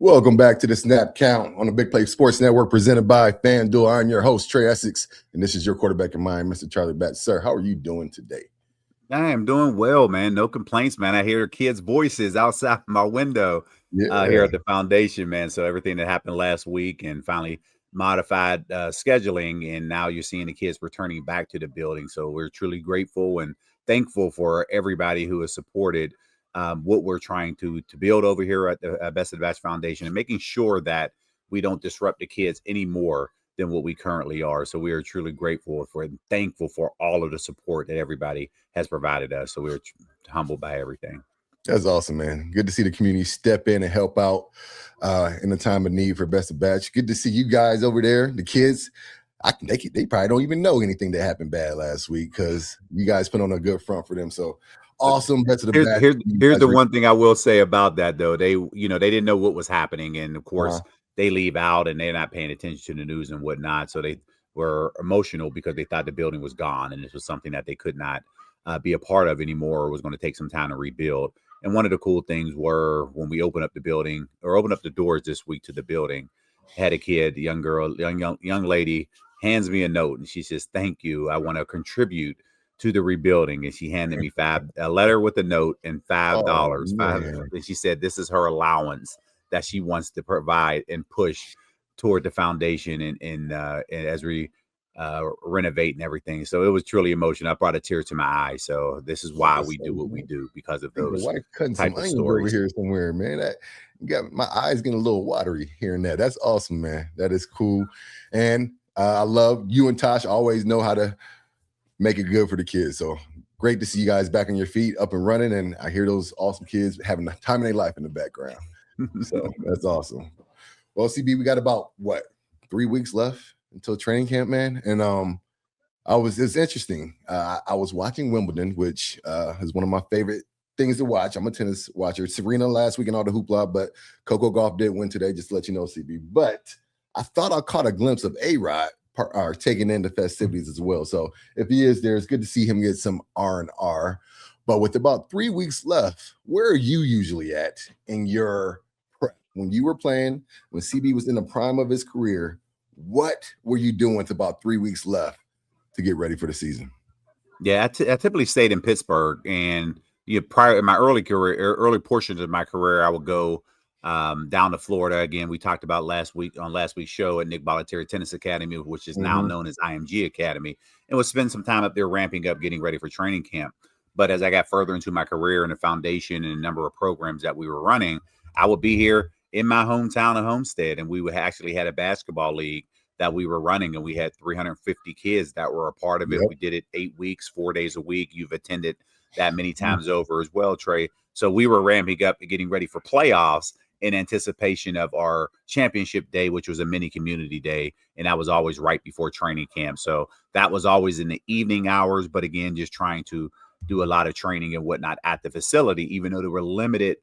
Welcome back to the Snap Count on the Big Play Sports Network presented by FanDuel. I'm your host, Trai, Essex, and this is your quarterback in mind, Mr. Charlie Batts. Sir, how are you doing today? I am doing well, man. No complaints, man. I hear kids' voices outside my window here Yeah, at the foundation, man. So everything that happened last week and finally modified scheduling, and now you're seeing the kids returning back to the building. So we're truly grateful and thankful for everybody who has supported what we're trying to build over here at the Best of the Batch Foundation, and making sure that we don't disrupt the kids anymore than what we currently are. So we are truly grateful for and thankful for all of the support that everybody has provided us. So we're humbled by everything. that's awesome, man. Good to see the community step in and help out in the time of need for Best of Batch. Good to see you guys over there, the kids. They probably don't even know anything that happened bad last week because you guys put on a good front for them. So awesome, Best of the Here's Batch. here's the one thing I will say about that, though. They didn't know what was happening, and of course they leave out and they're not paying attention to the news and whatnot. So they were emotional because they thought the building was gone, and this was something that they could not be a part of anymore, or was going to take some time to rebuild. And one of the cool things were when we opened up the building or opened up the doors this week to the building, had a kid, a young girl, young lady hands me a note, and she says, "Thank you. I want to contribute to the rebuilding." And she handed me a letter with a note and $5. And she said this is her allowance that she wants to provide and push toward the foundation and as we renovate and everything. So it was truly emotional. I brought a tear to my eye. So this is why we do what we do, because of those cutting type some of onions stories over here somewhere, man. That got my eyes getting a little watery hearing that. That's awesome, man. That is cool. And I love you and Tosh always know how to make it good for the kids. So great to see you guys back on your feet, up and running. And I hear those awesome kids having the time of their life in the background. So that's awesome. Well, CB, we got about 3 weeks left until training camp, man. And it's interesting. I was watching Wimbledon, which is one of my favorite things to watch. I'm a tennis watcher. Serena last week and all the hoopla, but Coco Gauff did win today, just to let you know, CB. But I thought I caught a glimpse of A-Rod taking in the festivities as well. So if he is there, it's good to see him get some R&R. But with about 3 weeks left, where are you usually at in your prep? When you were playing, when CB was in the prime of his career, what were you doing with about 3 weeks left to get ready for the season? Yeah, I typically stayed in Pittsburgh, and prior in my early early portions of my career, I would go down to Florida. Again, we talked about last week's show at Nick Bollettieri Tennis Academy, which is now known as IMG Academy, and would spend some time up there ramping up, getting ready for training camp. But as I got further into my career and the foundation and a number of programs that we were running, I would be here in my hometown of Homestead, and we actually had a basketball league that we were running, and we had 350 kids that were a part of it. Yep. We did it 8 weeks, 4 days a week. You've attended that many times over as well, Trey. So we were ramping up and getting ready for playoffs in anticipation of our championship day, which was a mini community day. And that was always right before training camp. So that was always in the evening hours. But again, just trying to do a lot of training and whatnot at the facility, even though there were limited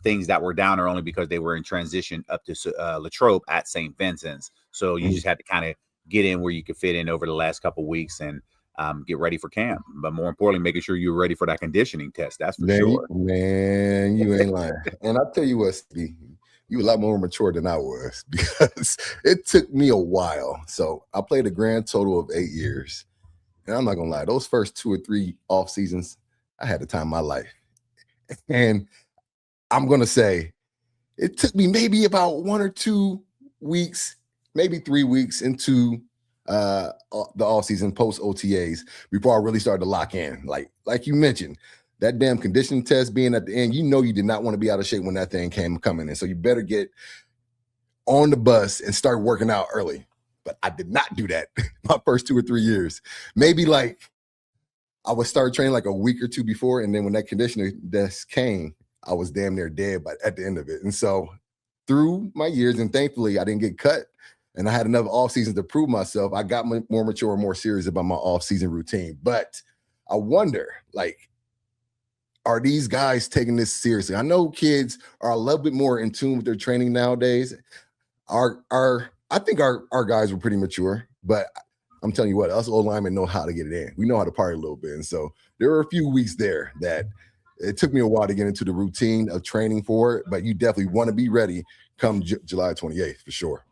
things that were down there only because they were in transition up to Latrobe at St. Vincent's. So you just had to kind of get in where you could fit in over the last couple of weeks and get ready for camp. But more importantly, making sure you're ready for that conditioning test. That's for sure. Man, you ain't lying. And I'll tell you what, Steve, you were a lot more mature than I was because it took me a while. So I played a grand total of 8 years. And I'm not going to lie, those first 2 or 3 off seasons, I had the time of my life. And I'm going to say it took me maybe about 1 or 2 weeks, maybe 3 weeks into the off season post OTAs before I really started to lock in. Like you mentioned, that damn conditioning test being at the end, you did not want to be out of shape when that thing coming in. So you better get on the bus and start working out early. But I did not do that my first 2 or 3 years. Maybe I would start training like a week or 2 before. And then when that conditioning test came, I was damn near dead at the end of it. And so through my years, and thankfully I didn't get cut and I had enough off seasons to prove myself, I got more mature and more serious about my off season routine. But I wonder, are these guys taking this seriously? I know kids are a little bit more in tune with their training nowadays. I think our guys were pretty mature, but I'm telling you what, us old linemen know how to get it in. We know how to party a little bit. And so there were a few weeks there that it took me a while to get into the routine of training for it, but you definitely want to be ready come July 28th for sure.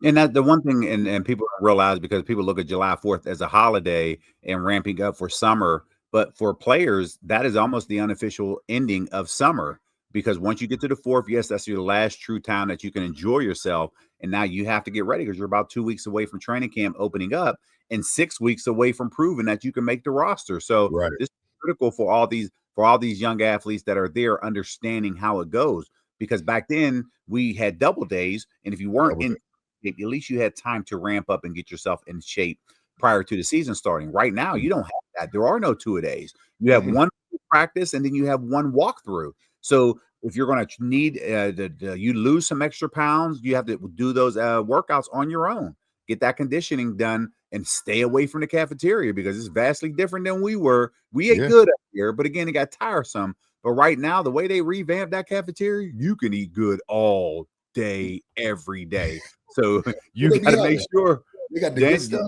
And that the one thing, and people don't realize, because people look at July 4th as a holiday and ramping up for summer, but for players, that is almost the unofficial ending of summer. Because once you get to the 4th, yes, that's your last true time that you can enjoy yourself. And now you have to get ready because you're about 2 weeks away from training camp opening up and 6 weeks away from proving that you can make the roster. So Right. this is critical for all these young athletes that are there, understanding how it goes. Because back then we had double days, and if you weren't in, at least you had time to ramp up and get yourself in shape prior to the season starting. Right now, you don't have that. There are no two-a-days. You have one practice, and then you have one walkthrough. So if you're going to need you lose some extra pounds, you have to do those workouts on your own. Get that conditioning done and stay away from the cafeteria, because it's vastly different than we were. We ate good up here, but again, it got tiresome. But right now, the way they revamped that cafeteria, you can eat good all day, every day. So you got to make sure they got the good stuff.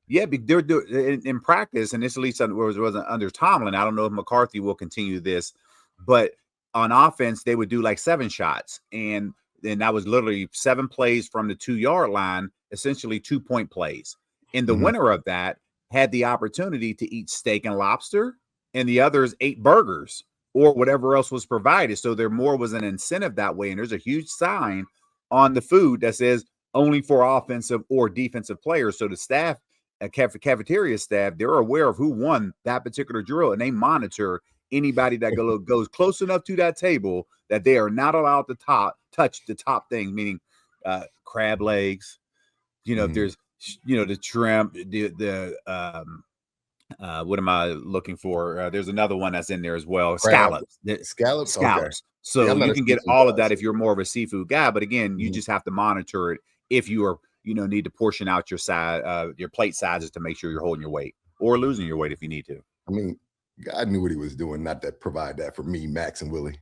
Yeah, they're doing in practice, and this at least wasn't under Tomlin. I don't know if McCarthy will continue this, but on offense, they would do like 7 shots, and then that was literally 7 plays from the 2-yard line, essentially 2-point plays. And the winner of that had the opportunity to eat steak and lobster, and the others ate burgers or whatever else was provided. So there more was an incentive that way. And there's a huge sign on the food that says only for offensive or defensive players. So the staff, cafeteria staff, they're aware of who won that particular drill, and they monitor anybody that goes close enough to that table that they are not allowed to touch the top things, meaning crab legs, if there's, the shrimp, what am I looking for? There's another one that's in there as well. Scallops. Okay. So you can get all of that if you're more of a seafood guy. But again, you just have to monitor it if you are, need to portion out your plate sizes to make sure you're holding your weight or losing your weight if you need to. I mean, God knew what he was doing, not to provide that for me, Max, and Willie.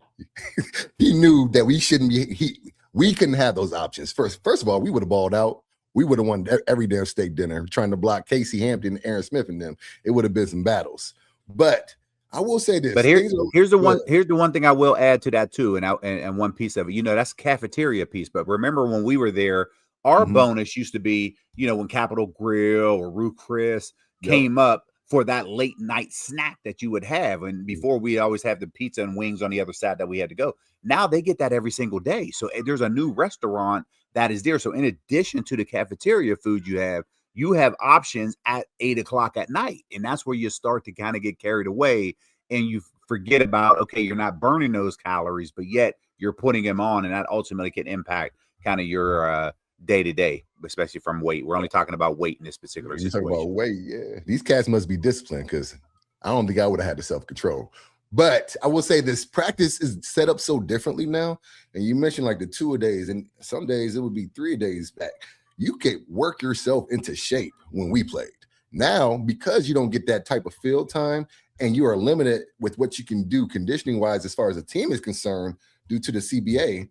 He knew that we shouldn't be. We couldn't have those options. First of all, we would have balled out. We would have won every damn steak dinner trying to block Casey Hampton, Aaron Smith, and them. It would have been some battles. But I will say this. But here's the one thing I will add to that too, and one piece of it. That's cafeteria piece. But remember when we were there, our bonus used to be, when Capitol Grill or Rue Chris came up for that late night snack that you would have. And before, we always have the pizza and wings on the other side that we had to go. Now they get that every single day. So there's a new restaurant that is there. So in addition to the cafeteria food you have options at 8:00 at night. And that's where you start to kind of get carried away and you forget about, okay, you're not burning those calories, but yet you're putting them on, and that ultimately can impact kind of your day-to-day, especially from weight. We're only talking about weight in this particular situation. You're talking about weight, yeah. These cats must be disciplined, because I don't think I would have had the self-control. But I will say this practice is set up so differently now. And you mentioned like the 2-a-days, and some days it would be 3-a-days back. You could work yourself into shape when we played. Now, because you don't get that type of field time and you are limited with what you can do conditioning-wise as far as the team is concerned due to the CBA,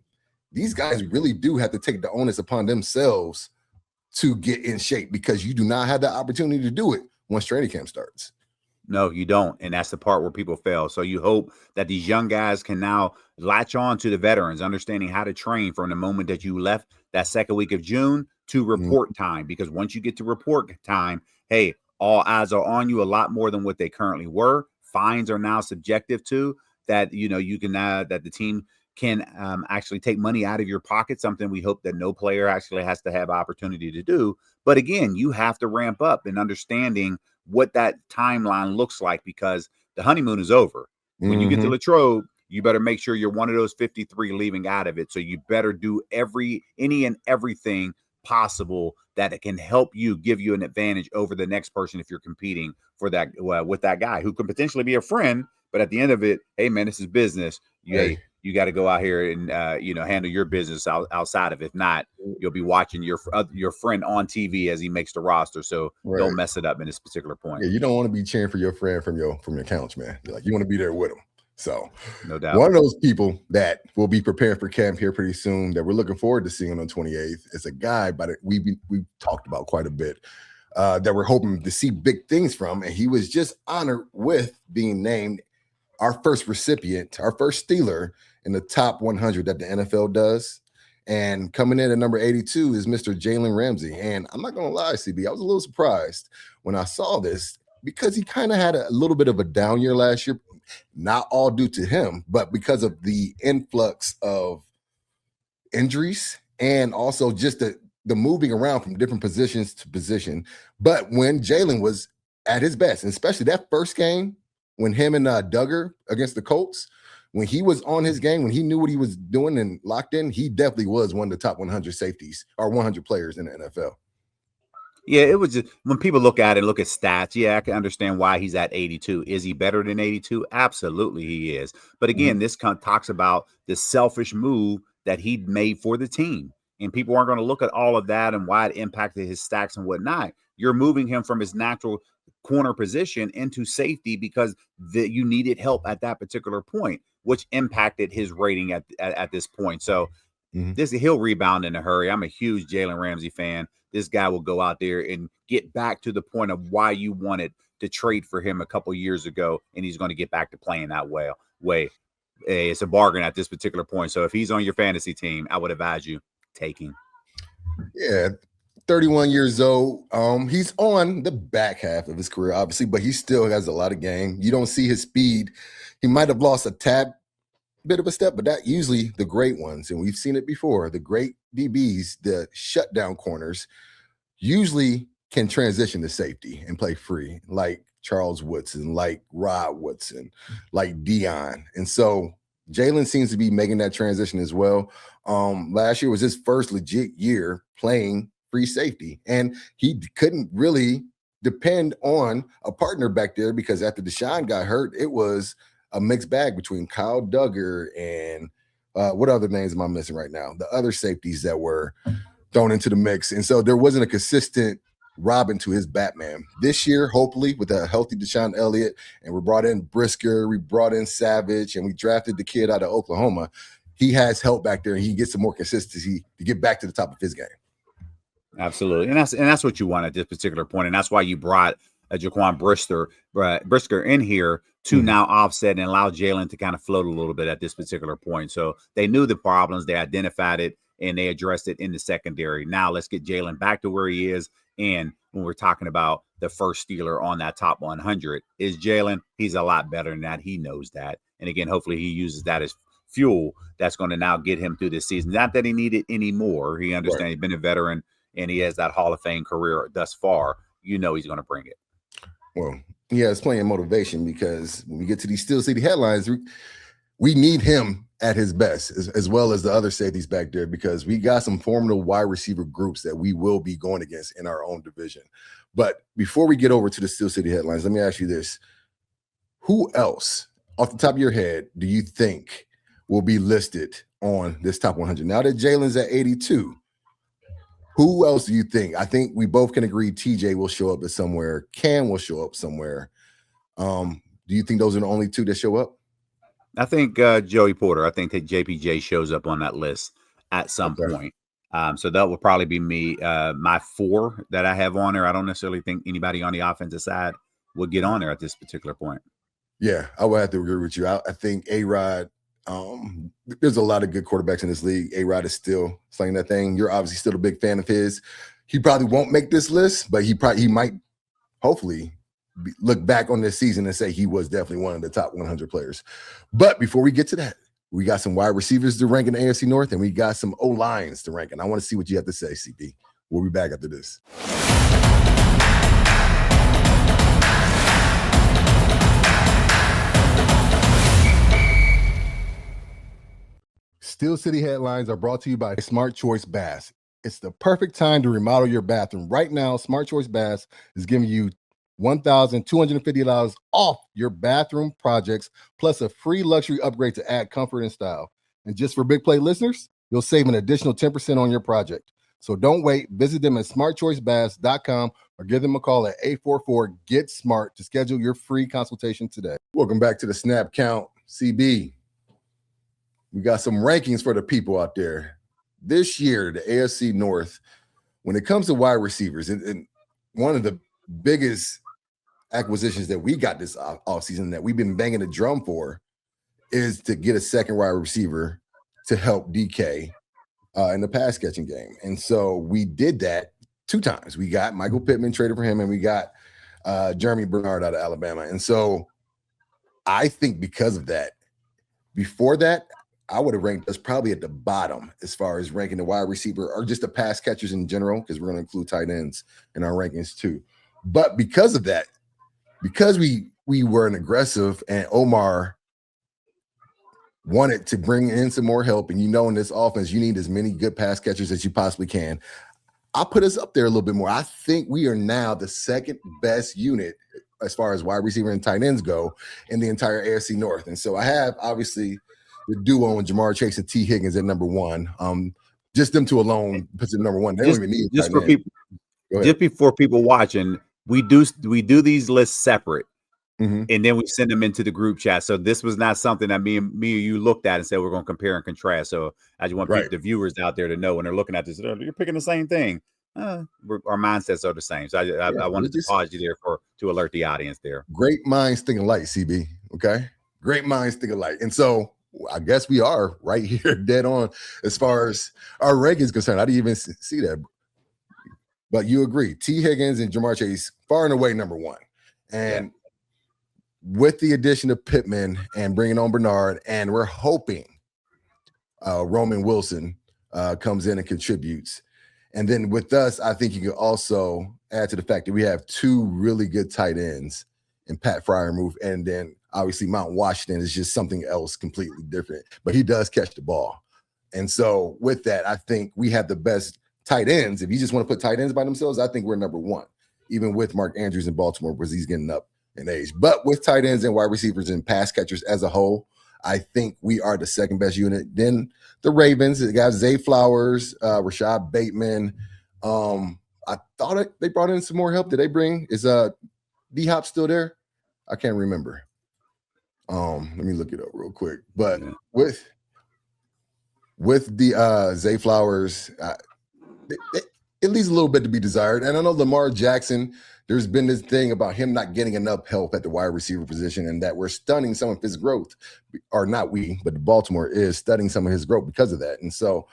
these guys really do have to take the onus upon themselves to get in shape, because you do not have the opportunity to do it once training camp starts. No, you don't. And that's the part where people fail. So you hope that these young guys can now latch on to the veterans, understanding how to train from the moment that you left that second week of June to report time. Because once you get to report time, hey, all eyes are on you a lot more than what they currently were. Fines are now subjective to that, you can that the team can actually take money out of your pocket, something we hope that no player actually has to have opportunity to do. But again, you have to ramp up in understanding what that timeline looks like, because the honeymoon is over. When you get to Latrobe, you better make sure you're one of those 53 leaving out of it. So you better do any and everything possible that it can help you, give you an advantage over the next person if you're competing for that with that guy who could potentially be a friend. But at the end of it, hey man, this is business. You got to go out here and handle your business outside of it. If not, you'll be watching your friend on TV as he makes the roster. So don't mess it up in this particular point. Yeah, you don't want to be cheering for your friend from your couch, man. You want to be there with him. So no doubt. One of those people that will be preparing for camp here pretty soon that we're looking forward to seeing on 28th is a guy we've talked about quite a bit that we're hoping to see big things from. And he was just honored with being named our first recipient, our first Steeler in the top 100 that the NFL does. And coming in at number 82 is Mr. Jalen Ramsey. And I'm not going to lie, CB, I was a little surprised when I saw this because he kind of had a little bit of a down year last year. Not all due to him, but because of the influx of injuries and also just the moving around from different positions to position. But when Jalen was at his best, and especially that first game when him and Duggar against the Colts, when he was on his game, when he knew what he was doing and locked in, he definitely was one of the top 100 safeties or 100 players in the NFL. Yeah, it was just when people look at it, look at stats. Yeah, I can understand why he's at 82. Is he better than 82? Absolutely, he is. But again, this talks about the selfish move that he made for the team. And people aren't going to look at all of that and why it impacted his stacks and whatnot. You're moving him from his natural corner position into safety because you needed help at that particular point, which impacted his rating at this point. So he'll rebound in a hurry. I'm a huge Jalen Ramsey fan. This guy will go out there and get back to the point of why you wanted to trade for him a couple years ago, and he's going to get back to playing that way. It's a bargain at this particular point. So if he's on your fantasy team, I would advise you taking. Yeah, 31 years old. He's on the back half of his career, obviously, but he still has a lot of game. You don't see his speed. He might have lost a tad bit of a step, but that usually the great ones, and we've seen it before, the great DBs, the shutdown corners, usually can transition to safety and play free, like Charles Woodson, like Rod Woodson, like Dion. And so Jalen seems to be making that transition as well. Last year was his first legit year playing free safety, and he couldn't really depend on a partner back there because after Deshaun got hurt, it was a mixed bag between Kyle Duggar and what other names am I missing right now? The other safeties that were thrown into the mix. And so there wasn't a consistent Robin to his Batman. This year, hopefully, with a healthy Deshaun Elliott, and we brought in Brisker, we brought in Savage, and we drafted the kid out of Oklahoma, he has help back there, and he gets some more consistency to get back to the top of his game. Absolutely. And that's what you want at this particular point. And that's why you brought Jaquan Brisker in here to now offset and allow Jalen to kind of float a little bit at this particular point. So they knew the problems, they identified it, and they addressed it in the secondary. Now let's get Jalen back to where he is. And when we're talking about the first Steeler on that top 100 is Jalen, he's a lot better than that. He knows that. And again, hopefully he uses that as fuel that's going to now get him through this season. Not that he needed any more. He understands he's been a veteran and he has that Hall of Fame career thus far. You know he's going to bring it. Well, he has plenty of motivation because when we get to these Steel City headlines, we need him at his best, as well as the other safeties back there, because we got some formidable wide receiver groups that we will be going against in our own division. But before we get over to the Steel City headlines, let me ask you this. Who else, off the top of your head, do you think will be listed on this top 100? Now that Jalen's at 82, who else do you think? I think we both can agree TJ will show up somewhere. Cam will show up somewhere. Do you think those are the only two that show up? I think Joey Porter. I think that JPJ shows up on that list at some point. So that will probably be me. My four that I have on there. I don't necessarily think anybody on the offensive side would get on there at this particular point. Yeah, I would have to agree with you. I think A-Rod, there's a lot of good quarterbacks in this league. A-Rod is still slaying that thing. You're obviously still a big fan of his. He probably won't make this list, but he might hopefully look back on this season and say he was definitely one of the top 100 players. But before we get to that, we got some wide receivers to rank in the AFC North, and we got some O-lines to rank. And I want to see what you have to say, CP. We'll be back after this. Steel City headlines are brought to you by Smart Choice Bass. It's the perfect time to remodel your bathroom. Right now, Smart Choice Bass is giving you $1,250 off your bathroom projects, plus a free luxury upgrade to add comfort and style. And just for Big Play listeners, you'll save an additional 10% on your project. So don't wait. Visit them at smartchoicebass.com or give them a call at 844-GET-SMART to schedule your free consultation today. Welcome back to the Snap Count, CB. We got some rankings for the people out there. This year, the AFC North, when it comes to wide receivers, and one of the biggest acquisitions that we got this offseason that we've been banging the drum for is to get a second wide receiver to help DK in the pass catching game. And so we did that 2 times. We got Michael Pittman traded for him, and we got Jeremy Bernard out of Alabama. And so I think because of that, before that, I would have ranked us probably at the bottom as far as ranking the wide receiver or just the pass catchers in general, because we're going to include tight ends in our rankings too. But because of that, because we were an aggressive and Omar wanted to bring in some more help, and in this offense, you need as many good pass catchers as you possibly can. I'll put us up there a little bit more. I think we are now the second best unit as far as wide receiver and tight ends go in the entire AFC North. And so I have obviously the duo and Jamar Chase and T. Higgins at number 1. Just them two alone puts it number 1. They don't even need just for people. Just before people watching, we do these lists separate, and then we send them into the group chat. So this was not something that me and you looked at and said we're going to compare and contrast. So I just want the viewers out there to know when they're looking at this, you're picking the same thing. Our mindsets are the same. So I wanted to pause you there to alert the audience there. Great minds think alike, CB. Okay, great minds think alike, and so I guess we are right here, dead on as far as our rankings concerned. I didn't even see that, but you agree. T. Higgins and Jamar Chase far and away number 1, and with the addition of Pittman and bringing on Bernard, and we're hoping Roman Wilson comes in and contributes. And then with us, I think you can also add to the fact that we have 2 really good tight ends in Pat Freiermuth, and then obviously Mount Washington is just something else completely different, but he does catch the ball. And so with that, I think we have the best tight ends. If you just want to put tight ends by themselves, I think we're number 1, even with Mark Andrews in Baltimore, because he's getting up in age. But with tight ends and wide receivers and pass catchers as a whole, I think we are the second best unit. Then the Ravens, they got Zay Flowers, Rashad Bateman. I thought they brought in some more help. Did they bring? Is D-Hop still there? I can't remember. Let me look it up real quick. But with the Zay Flowers, it leaves a little bit to be desired. And I know Lamar Jackson, there's been this thing about him not getting enough help at the wide receiver position, and that we're stunning some of his growth, or not we, but Baltimore is stunning some of his growth because of that. And so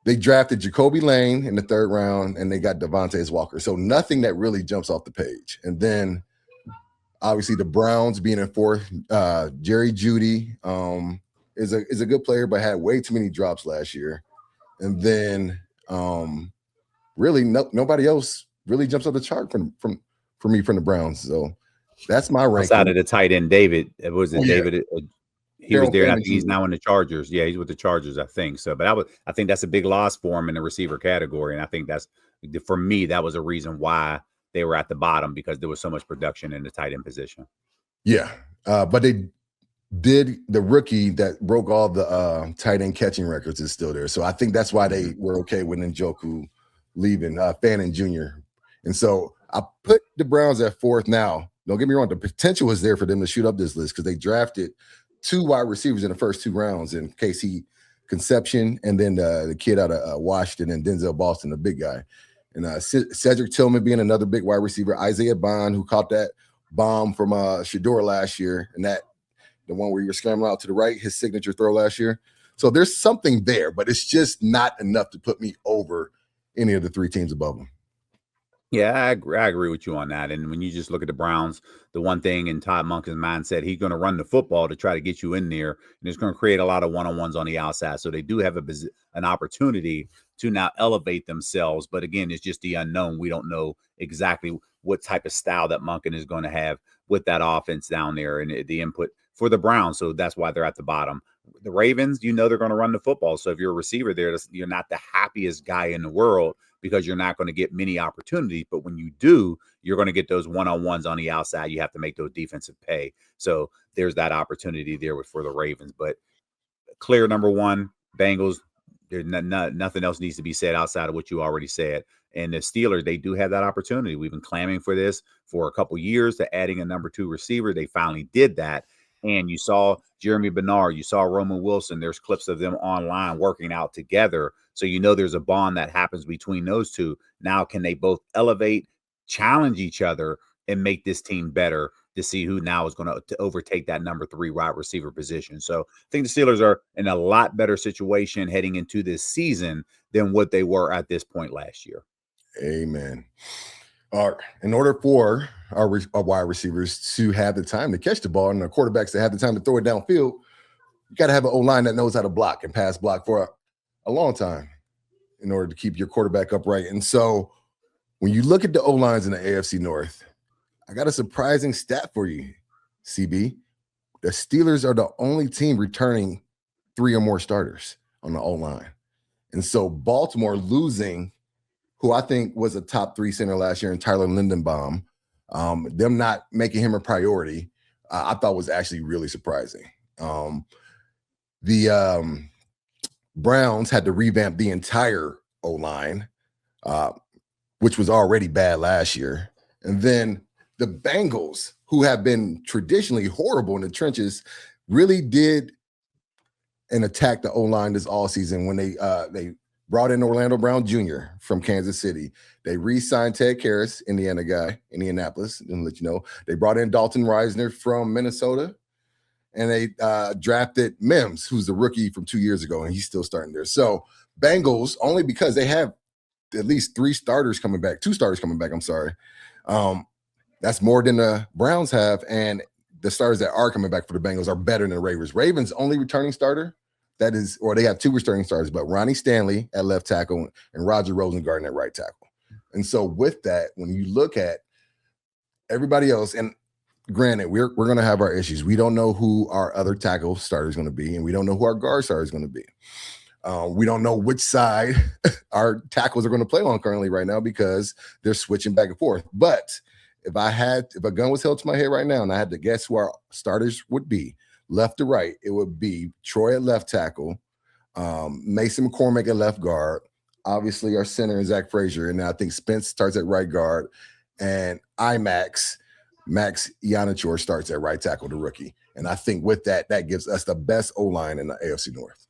they drafted Jacoby Lane in the 3rd round, and they got Devontae Walker. So nothing that really jumps off the page. And then obviously the Browns being in 4th, Jerry Jeudy is a good player, but had way too many drops last year. And then really nobody else really jumps up the chart from me from the Browns. So that's my ranking. Outside of the tight end, David. Was it David? He was there, and I think he's now in the Chargers. Yeah, he's with the Chargers, I think. So, but I think that's a big loss for him in the receiver category, and I think that's, for me, that was a reason why they were at the bottom, because there was so much production in the tight end position. Yeah, but they did. The rookie that broke all the tight end catching records is still there. So I think that's why they were okay with Njoku leaving, Fannin Jr. And so I put the Browns at 4th now. Don't get me wrong. The potential is there for them to shoot up this list because they drafted 2 wide receivers in the first 2 rounds in Casey Conception and then the kid out of Washington, and Denzel Boston, the big guy. And Cedric Tillman being another big wide receiver. Isaiah Bond, who caught that bomb from Shador last year, and that the one where you were scrambling out to the right, his signature throw last year. So there's something there, but it's just not enough to put me over any of the 3 teams above them. Yeah, I agree with you on that. And when you just look at the Browns, the one thing in Todd Monken's mindset, he's going to run the football to try to get you in there, and it's going to create a lot of one-on-ones on the outside. So they do have an opportunity to now elevate themselves. But again, it's just the unknown. We don't know exactly what type of style that Monken is going to have with that offense down there and the input for the Browns. So that's why they're at the bottom. The Ravens, they're going to run the football. So if you're a receiver there, you're not the happiest guy in the world, because you're not going to get many opportunities. But when you do, you're going to get those one-on-ones on the outside. You have to make those defensive pay. So there's that opportunity there for the Ravens. But clear number 1, Bengals. There's nothing else needs to be said outside of what you already said. And the Steelers, they do have that opportunity. We've been clamoring for this for a couple years, to adding a number 2 receiver. They finally did that. And you saw Jeremy Bernard, you saw Roman Wilson. There's clips of them online working out together. So there's a bond that happens between those 2. Now, can they both elevate, challenge each other, and make this team better? to see who now is going to overtake that number 3 wide receiver position. So I think the Steelers are in a lot better situation heading into this season than what they were at this point last year. Amen. In order for our wide receivers to have the time to catch the ball and the quarterbacks to have the time to throw it downfield, you got to have an O-line that knows how to block and pass block for a long time in order to keep your quarterback upright. And so when you look at the O-lines in the AFC North, I got a surprising stat for you, CB. The Steelers are the only team returning 3 or more starters on the O-line. And so Baltimore losing, who I think was a top 3 center last year, in Tyler Lindenbaum, them not making him a priority, I thought was actually really surprising. The Browns had to revamp the entire O-line, which was already bad last year. And then the Bengals, who have been traditionally horrible in the trenches, really did and attacked the O-line this all season when they brought in Orlando Brown Jr. from Kansas City. They re-signed Ted Karras, Indianapolis, and let you know. They brought in Dalton Reisner from Minnesota, and they drafted Mims, who's the rookie from 2 years ago, and he's still starting there. So Bengals, only because they have at least 2 starters coming back, I'm sorry. That's more than the Browns have, and the starters that are coming back for the Bengals are better than the Ravens. Ravens' only returning starter, they have 2 returning starters, but Ronnie Stanley at left tackle and Roger Rosengarten at right tackle. And so with that, when you look at everybody else, and granted, we're going to have our issues. We don't know who our other tackle starter is going to be, and we don't know who our guard starter is going to be. We don't know which side our tackles are going to play on currently right now because they're switching back and forth. But if a gun was held to my head right now and I had to guess who our starters would be, left to right, it would be Troy at left tackle, Mason McCormick at left guard, obviously our center is Zach Frazier, and I think Spence starts at right guard, and Max Ianachor starts at right tackle, the rookie. And I think with that gives us the best O-line in the AFC North.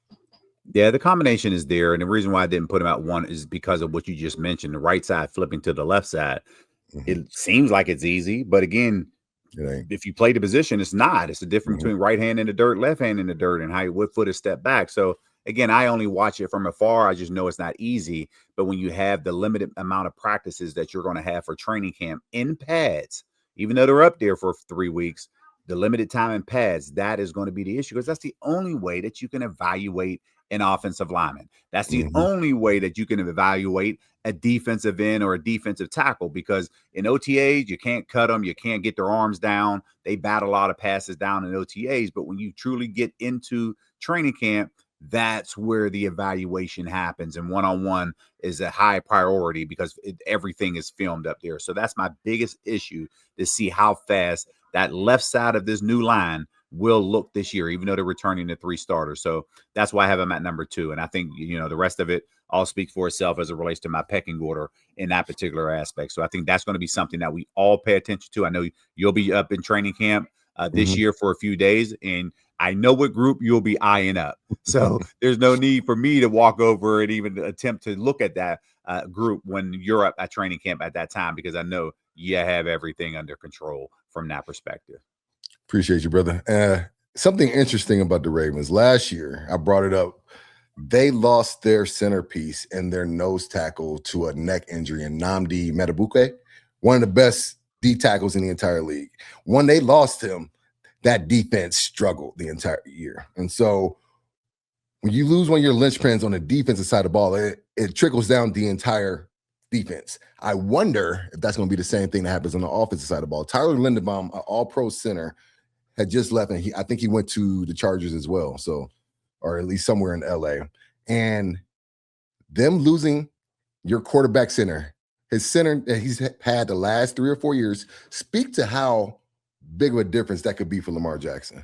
Yeah, the combination is there, and the reason why I didn't put him out one is because of what you just mentioned, the right side flipping to the left side. Mm-hmm. It seems like it's easy, but again, if you play the position, it's not. It's the difference between right hand in the dirt, left hand in the dirt, and what foot is step back. So again, I only watch it from afar. I just know it's not easy. But when you have the limited amount of practices that you're going to have for training camp in pads, even though they're up there for 3 weeks, the limited time in pads, that is going to be the issue because that's the only way that you can evaluate an offensive lineman. That's the only way that you can evaluate a defensive end or a defensive tackle, because in OTAs, you can't cut them. You can't get their arms down. They bat a lot of passes down in OTAs. But when you truly get into training camp, that's where the evaluation happens. And one-on-one is a high priority because everything is filmed up there. So that's my biggest issue, to see how fast that left side of this new line will look this year, even though they're returning the 3 starters. So that's why I have them at number 2. And I think, the rest of it all speaks for itself as it relates to my pecking order in that particular aspect. So I think that's going to be something that we all pay attention to. I know you'll be up in training camp this year for a few days, and I know what group you'll be eyeing up. So there's no need for me to walk over and even attempt to look at that group when you're up at training camp at that time, because I know you have everything under control from that perspective. Appreciate you, brother. Something interesting about the Ravens last year, I brought it up. They lost their centerpiece and their nose tackle to a neck injury in Nnamdi Metabuke, one of the best D tackles in the entire league. When they lost him, that defense struggled the entire year. And so when you lose one of your linchpins on the defensive side of the ball, it trickles down the entire defense. I wonder if that's going to be the same thing that happens on the offensive side of the ball. Tyler Lindenbaum, an all-pro center, had just left, and I think he went to the Chargers as well, so, or at least somewhere in LA. And them losing your quarterback center, his center that he's had the last 3 or 4 years, speak to how big of a difference that could be for Lamar Jackson.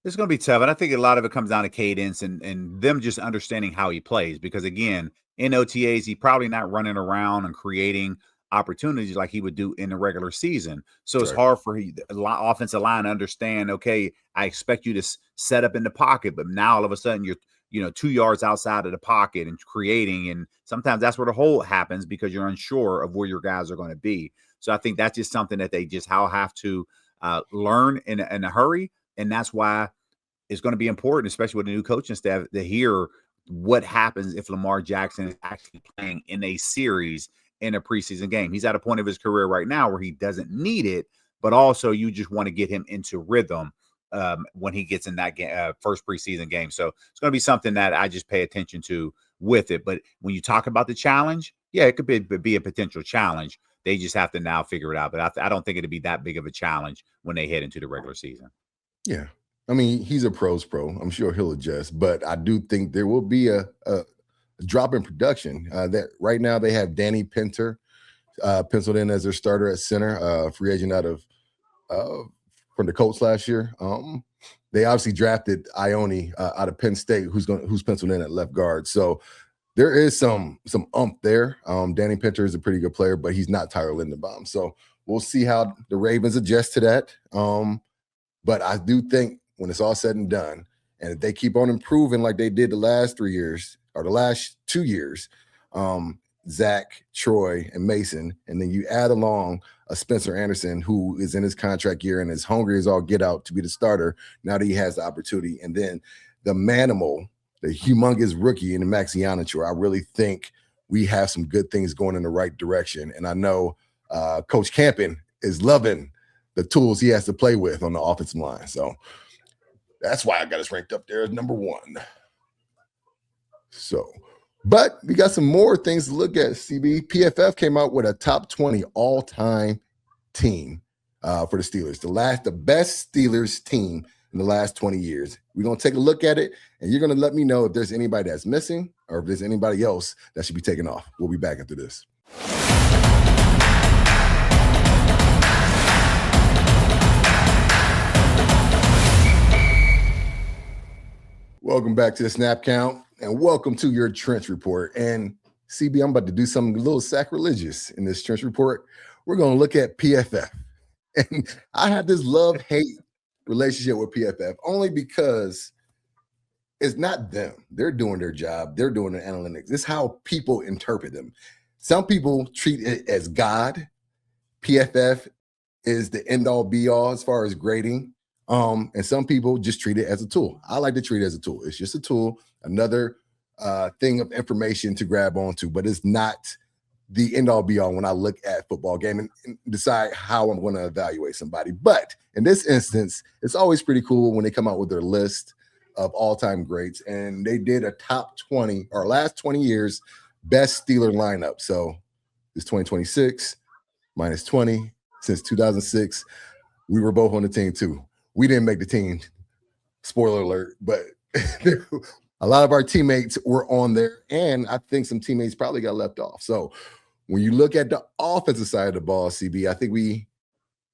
It's going to be tough, and I think a lot of it comes down to cadence and them just understanding how he plays, because again, in OTAs, he's probably not running around and creating opportunities like he would do in the regular season. So it's hard for the offensive line to understand, okay, I expect you to set up in the pocket, but now all of a sudden you're 2 yards outside of the pocket and creating, and sometimes that's where the hole happens because you're unsure of where your guys are going to be. So I think that's just something that they just have to learn in a hurry. And that's why it's going to be important, especially with the new coaching staff, to hear what happens if Lamar Jackson is actually playing in a series in a preseason game. He's at a point of his career right now where he doesn't need it, but also you just want to get him into rhythm when he gets in that first preseason game. So it's going to be something that I just pay attention to with it. But when you talk about the challenge, yeah, it could be a potential challenge. They just have to now figure it out. But I don't think it'd be that big of a challenge when they head into the regular season. Yeah. I mean, he's a pro's pro. I'm sure he'll adjust, but I do think there will be a drop in production. That right now they have Danny Pinter penciled in as their starter at center, free agent out of from the Colts last year. They obviously drafted Ione out of Penn State, who's penciled in at left guard. So there is some there. Danny Pinter is a pretty good player, but he's not Tyler Lindenbaum. So we'll see how the Ravens adjust to that. But I do think when it's all said and done, and if they keep on improving like they did the last 3 years or the last 2 years, Zach, Troy, and Mason, and then you add along a Spencer Anderson who is in his contract year and is hungry as all get out to be the starter now that he has the opportunity, and then the manimal, the humongous rookie in the Max Ionichor, I really think we have some good things going in the right direction. And I know Coach Campen is loving the tools he has to play with on the offensive line. So that's why I got us ranked up there as number 1. So, but we got some more things to look at, CB. PFF came out with a top 20 all-time team for the Steelers. The best Steelers team in the last 20 years. We're going to take a look at it, and you're going to let me know if there's anybody that's missing or if there's anybody else that should be taken off. We'll be back after this. Welcome back to the Snap Count, and welcome to your Trench Report. And CB, I'm about to do something a little sacrilegious in this Trench Report. We're going to look at PFF. And I have this love-hate relationship with PFF only because it's not them. They're doing their job. They're doing their analytics. It's how people interpret them. Some people treat it as God. PFF is the end-all, be-all as far as grading. And some people just treat it as a tool. I like to treat it as a tool. It's just a tool, another thing of information to grab onto, but it's not the end-all, be-all when I look at football game and decide how I'm going to evaluate somebody. But in this instance, it's always pretty cool when they come out with their list of all-time greats, and they did a top 20 or last 20 years best Steeler lineup. So it's 2026 minus 20 since 2006. We were both on the team too. We didn't make the team, spoiler alert, but a lot of our teammates were on there, and I think some teammates probably got left off. So when you look at the offensive side of the ball, CB, I think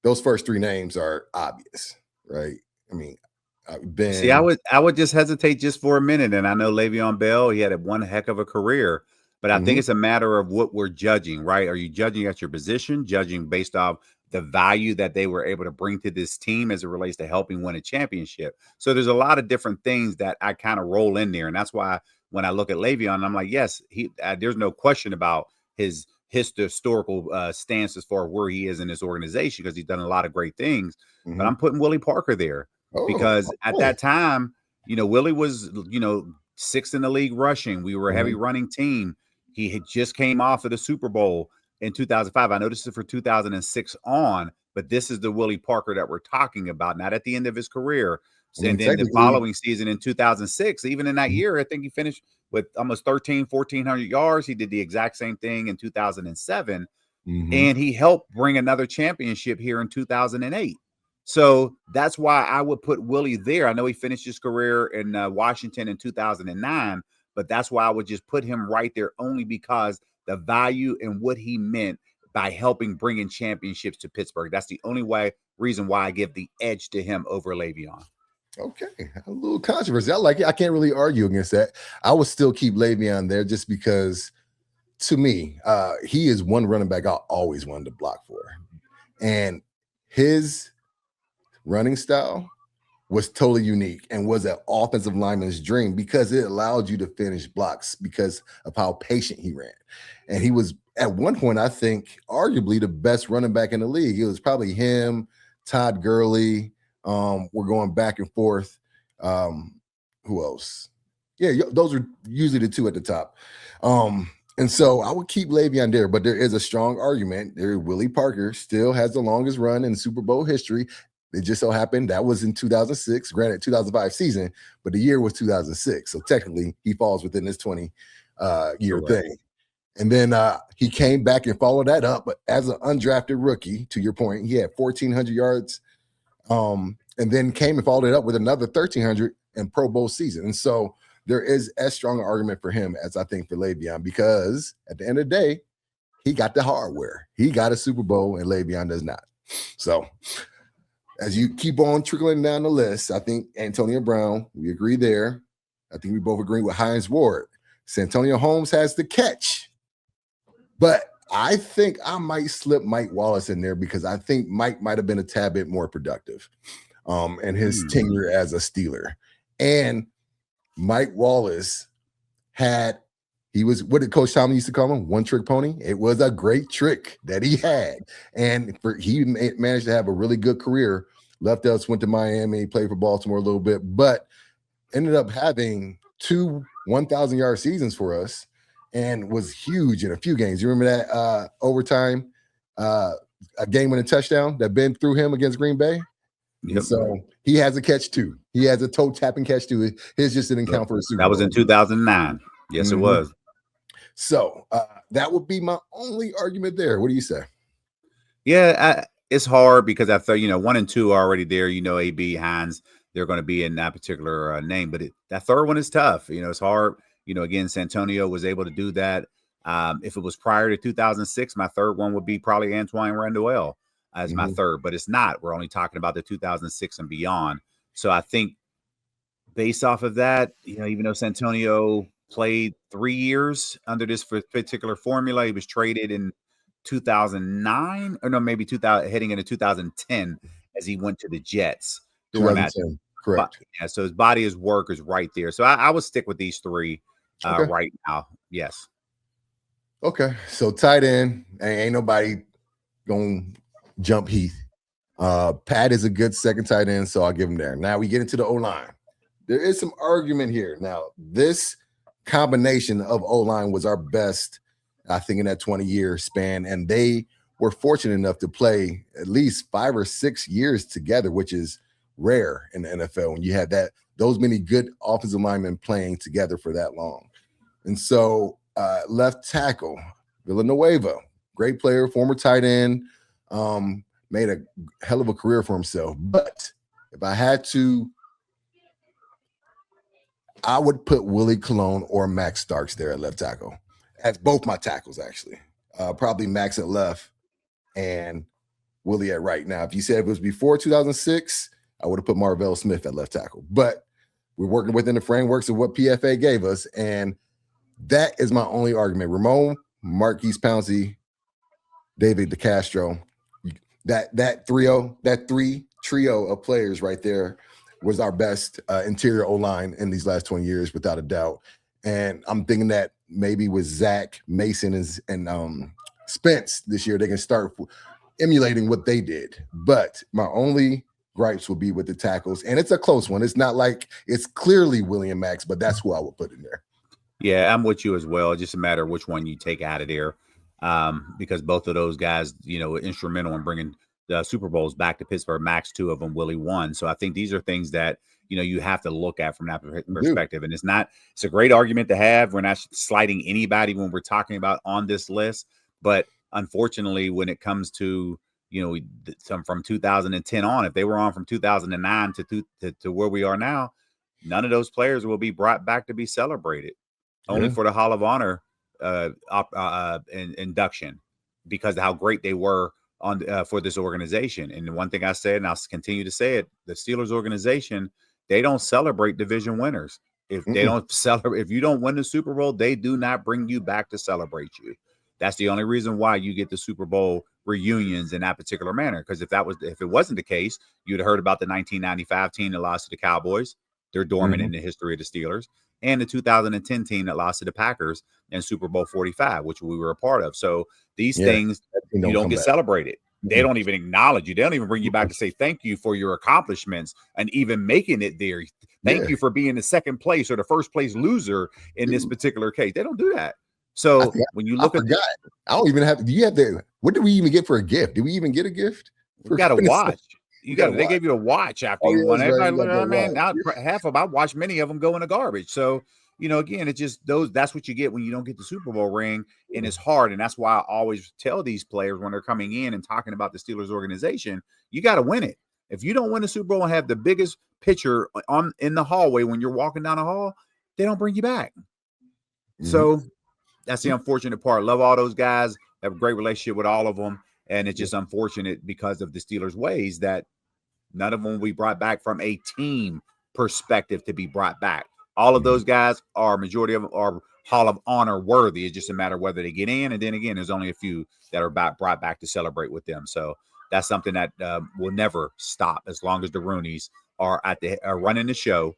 those first 3 names are obvious, right? I mean, Ben. See, I would just hesitate just for a minute, and I know Le'Veon Bell, he had one heck of a career, but I think it's a matter of what we're judging, right? Are you judging at your position, judging based off the value that they were able to bring to this team as it relates to helping win a championship? So there's a lot of different things that I kind of roll in there. And that's why when I look at Le'Veon, I'm like, yes, there's no question about his historical stance as far as where he is in this organization, because he's done a lot of great things. But I'm putting Willie Parker there because at that time, Willie was, 6th in the league rushing. We were a heavy running team. He had just came off of the Super Bowl in 2005. I know this is for 2006 on, but this is the Willie Parker that we're talking about, not at the end of his career. And then the following season in 2006, even in that year, I think he finished with almost 1,400 yards. He did the exact same thing in 2007, and he helped bring another championship here in 2008. So that's why I would put Willie there. I know he finished his career in Washington in 2009, but that's why I would just put him right there, only because the value and what he meant by helping bring in championships to Pittsburgh. That's the only reason why I give the edge to him over Le'Veon. Okay, a little controversy. I like it. I can't really argue against that. I would still keep Le'Veon there just because, to me, he is one running back I always wanted to block for. And his running style was totally unique and was an offensive lineman's dream because it allowed you to finish blocks because of how patient he ran. And he was at one point, I think, arguably the best running back in the league. It was probably him, Todd Gurley. We're going back and forth. Who else? Yeah, those are usually the two at the top. And so I would keep Le'Veon there, but there is a strong argument. Willie Parker still has the longest run in Super Bowl history. It just so happened that was in 2006, granted 2005 season, but the year was 2006. So technically he falls within this 20 year thing. And then he came back and followed that up, but as an undrafted rookie, to your point, he had 1,400 yards and then came and followed it up with another 1,300 in Pro Bowl season. And so there is as strong an argument for him as I think for Le'Veon, because at the end of the day, he got the hardware. He got a Super Bowl and Le'Veon does not. So as you keep on trickling down the list, I think Antonio Brown, we agree there. I think we both agree with Hines Ward. Santonio Holmes has the catch. But I think I might slip Mike Wallace in there because I think Mike might have been a tad bit more productive in his tenure as a Steeler. And Mike Wallace he was, what did Coach Tomlin used to call him? One trick pony. It was a great trick that he had. And he managed to have a really good career. Left us, went to Miami, played for Baltimore a little bit, but ended up having 2 1,000-yard seasons for us and was huge in a few games. You remember that overtime, a game-winning touchdown that Ben threw him against Green Bay? Yep. So he has a catch too. He has a toe-tapping catch too. His just didn't count for a Super Bowl. That was in 2009. Yes, it was. So that would be my only argument there. What do you say? Yeah, it's hard because I thought, 1 and 2 are already there. AB, Hines, they're going to be in that particular name. But that third one is tough. It's hard. Again, Santonio was able to do that. If it was prior to 2006, my third one would be probably Antoine Randall as my third. But it's not. We're only talking about the 2006 and beyond. So I think based off of that, even though Santonio played 3 years under this particular formula, he was traded in 2009 or no, maybe 2000, heading into 2010 as he went to the Jets. 2010, correct. Yeah, so his body, his work is right there. So I would stick with these three right now. Yes. Okay, so tight end, ain't nobody gonna jump Heath. Pat is a good second tight end, so I'll give him there. Now we get into the O-line. There is some argument here. Now, this combination of O-line was our best, I think, in that 20-year span, and they were fortunate enough to play at least 5 or 6 years together, which is rare in the NFL when you had those many good offensive linemen playing together for that long. And so left tackle, Villanueva, great player, former tight end, made a hell of a career for himself. But if I had to, I would put Willie Colon or Max Starks there at left tackle. That's both my tackles, actually. Probably Max at left and Willie at right. Now, if you said it was before 2006, I would have put Marvell Smith at left tackle. But we're working within the frameworks of what PFA gave us, and that is my only argument. Ramon, Marquise Pouncey, David DeCastro, that three trio of players right there was our best interior O-line in these last 20 years, without a doubt. And I'm thinking that maybe with Zach, Mason, and Spence this year, they can start emulating what they did. But my only gripes will be with the tackles. And it's a close one. It's not like it's clearly William Max, but that's who I would put in there. Yeah, I'm with you as well. It's just a matter of which one you take out of there. Because both of those guys, were instrumental in bringing the Super Bowls back to Pittsburgh. Max, 2 of them, Willie 1. So I think these are things that, you have to look at from that perspective. And it's a great argument to have. We're not slighting anybody when we're talking about on this list. But unfortunately, when it comes to, some from 2010 on, if they were on from 2009 to where we are now, none of those players will be brought back to be celebrated. Only for the Hall of Honor induction, because of how great they were on for this organization. And the one thing I said, and I'll continue to say it, the Steelers organization, they don't celebrate division winners. If they don't celebrate, if you don't win the Super Bowl, they do not bring you back to celebrate you. That's the only reason why you get the Super Bowl reunions in that particular manner. Because if it wasn't the case, you'd have heard about the 1995 team that lost to the Cowboys. They're dormant in the history of the Steelers, and the 2010 team that lost to the Packers in Super Bowl 45, which we were a part of. So these things you don't get celebrated. They don't even acknowledge you. They don't even bring you back to say thank you for your accomplishments and even making it there. Thank you for being the second place or the first place loser in this particular case. They don't do that. So when you look I don't even have. Do you have the? What did we even get for a gift? Did we even get a gift? You got a watch. They gave you a watch after you won. Everybody, now half of I watched many of them go in the garbage. So again, it's just that's what you get when you don't get the Super Bowl ring, and it's hard. And that's why I always tell these players when they're coming in and talking about the Steelers organization, you got to win it. If you don't win the Super Bowl and have the biggest picture in the hallway when you're walking down the hall, they don't bring you back. So that's the unfortunate part. Love all those guys. Have a great relationship with all of them. And it's just unfortunate because of the Steelers' ways that none of them will be brought back from a team perspective to be brought back. All of those guys majority of them are Hall of Honor worthy. It's just a matter of whether they get in. And then again, there's only a few that are brought back to celebrate with them. So that's something that will never stop as long as the Rooneys are running the show.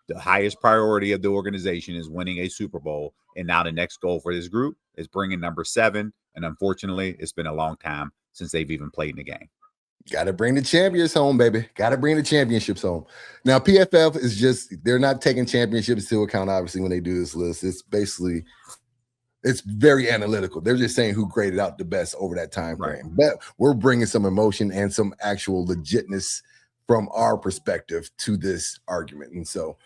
The highest priority of the organization is winning a Super Bowl. And now the next goal for this group is bringing number 7. And unfortunately, it's been a long time since they've even played in the game. Got to bring the champions home, baby. Got to bring the championships home. Now, PFF is they're not taking championships into account, obviously, when they do this list. It's very analytical. They're just saying who graded out the best over that time frame. But we're bringing some emotion and some actual legitness from our perspective to this argument. And so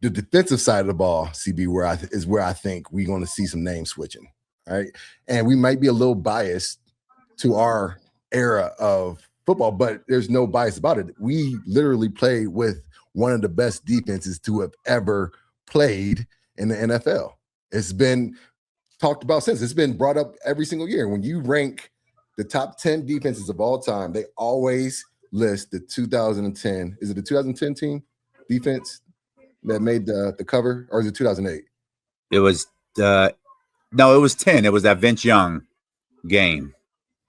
the defensive side of the ball, CB, is where I think we're going to see some name switching. All right. And we might be a little biased to our era of football, but there's no bias about it. We literally played with one of the best defenses to have ever played in the NFL. It's been talked about since. It's been brought up every single year. When you rank the top 10 defenses of all time, they always list the 2010. Is it the 2010 team defense that made the cover, or is it 2008? It was no, it was 10. It was that Vince Young game.